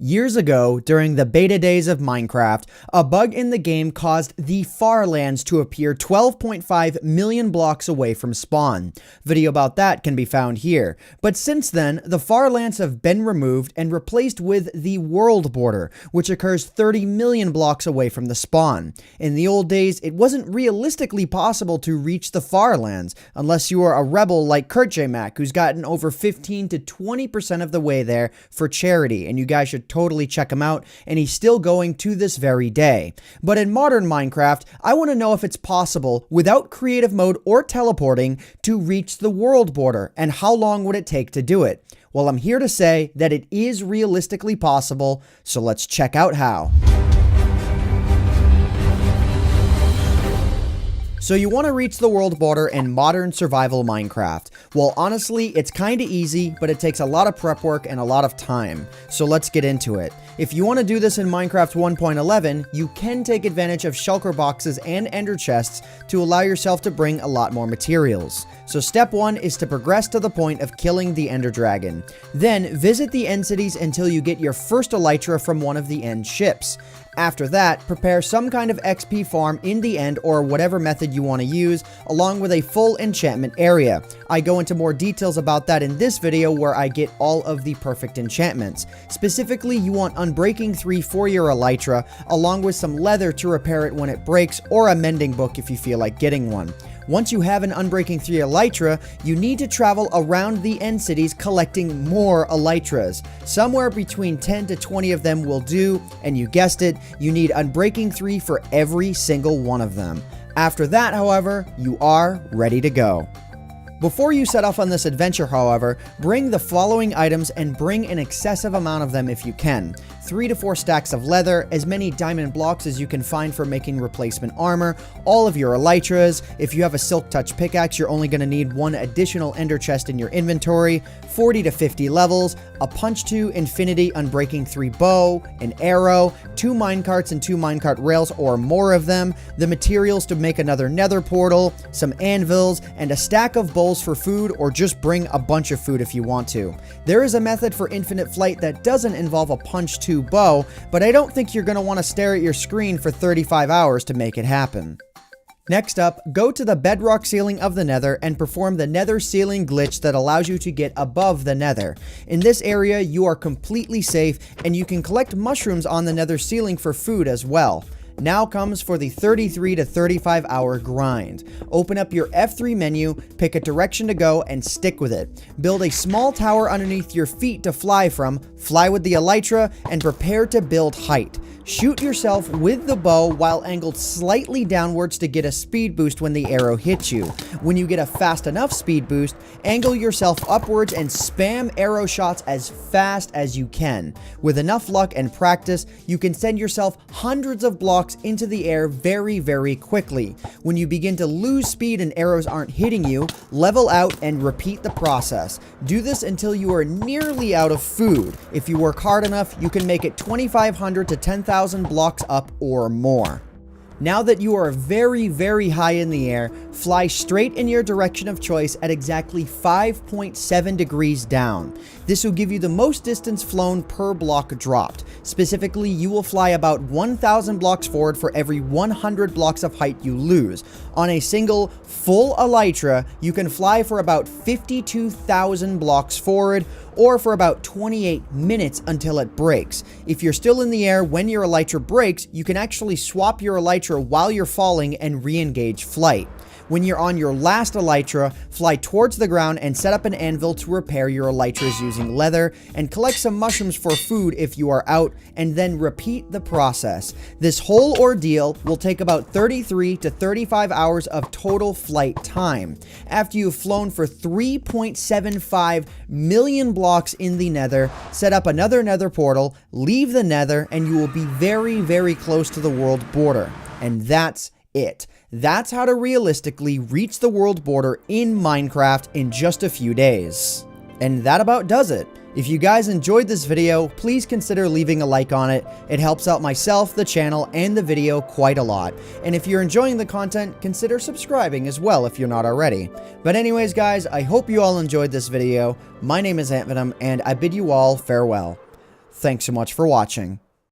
Years ago, during the beta days of Minecraft, a bug in the game caused the Farlands to appear 12.5 million blocks away from spawn. Video about that can be found here. But since then, the Farlands have been removed and replaced with the world border, which occurs 30 million blocks away from the spawn. In the old days, it wasn't realistically possible to reach the Farlands, unless you were a rebel like KurtJMac, who's gotten over 15 to 20% of the way there for charity, and you guys should totally check him out, and he's still going to this very day. But in modern Minecraft, I want to know if it's possible, without creative mode or teleporting, to reach the world border, and how long would it take to do it? Well, I'm here to say that it is realistically possible, so let's check out how. So you want to reach the world border in modern survival Minecraft. Well, honestly, it's kinda easy, but it takes a lot of prep work and a lot of time. So let's get into it. If you want to do this in Minecraft 1.11, you can take advantage of shulker boxes and ender chests to allow yourself to bring a lot more materials. So step 1 is to progress to the point of killing the ender dragon. Then visit the end cities until you get your first elytra from one of the end ships. After that, prepare some kind of XP farm in the end or whatever method you want to use, along with a full enchantment area. I go into more details about that in this video where I get all of the perfect enchantments. Specifically, you want Unbreaking 3 for your elytra, along with some leather to repair it when it breaks, or a mending book if you feel like getting one. Once you have an Unbreaking 3 elytra, you need to travel around the end cities collecting more elytras. Somewhere between 10 to 20 of them will do, and you guessed it, you need Unbreaking 3 for every single one of them. After that, however, you are ready to go. Before you set off on this adventure, however, bring the following items and bring an excessive amount of them if you can. 3 to 4 stacks of leather, as many diamond blocks as you can find for making replacement armor, all of your elytras. If you have a silk touch pickaxe, you're only going to need 1 additional ender chest in your inventory, 40 to 50 levels, a punch 2 infinity Unbreaking 3 bow, an arrow, 2 minecarts and 2 minecart rails or more of them, the materials to make another nether portal, some anvils, and a stack of bowls for food, or just bring a bunch of food if you want to. There is a method for infinite flight that doesn't involve a punch 2 bow, but I don't think you're going to want to stare at your screen for 35 hours to make it happen. Next up, go to the bedrock ceiling of the nether and perform the nether ceiling glitch that allows you to get above the nether. In this area, you are completely safe, and you can collect mushrooms on the nether ceiling for food as well. Now comes for the 33 to 35 hour grind. Open up your F3 menu, pick a direction to go, and stick with it. Build a small tower underneath your feet to fly from, fly with the elytra, and prepare to build height. Shoot yourself with the bow while angled slightly downwards to get a speed boost when the arrow hits you. When you get a fast enough speed boost, angle yourself upwards and spam arrow shots as fast as you can. With enough luck and practice, you can send yourself hundreds of blocks into the air very, very quickly. When you begin to lose speed and arrows aren't hitting you, level out and repeat the process. Do this until you are nearly out of food. If you work hard enough, you can make it 2,500 to 10,000 blocks up or more. Now that you are very, very high in the air, fly straight in your direction of choice at exactly 5.7 degrees down. This will give you the most distance flown per block dropped. Specifically, you will fly about 1,000 blocks forward for every 100 blocks of height you lose. On a single full elytra, you can fly for about 52,000 blocks forward, or for about 28 minutes until it breaks. If you're still in the air when your elytra breaks, you can actually swap your elytra while you're falling and re-engage flight. When you're on your last elytra, fly towards the ground and set up an anvil to repair your elytras using leather, and collect some mushrooms for food if you are out, and then repeat the process. This whole ordeal will take about 33 to 35 hours of total flight time. After you've flown for 3.75 million blocks in the nether, set up another nether portal, leave the nether, and you will be very, very close to the world border. And that's it. That's how to realistically reach the world border in Minecraft in just a few days. And that about does it. If you guys enjoyed this video, please consider leaving a like on it. It helps out myself, the channel, and the video quite a lot. And if you're enjoying the content, consider subscribing as well if you're not already. But anyways, guys, I hope you all enjoyed this video. My name is AntVenom, and I bid you all farewell. Thanks so much for watching.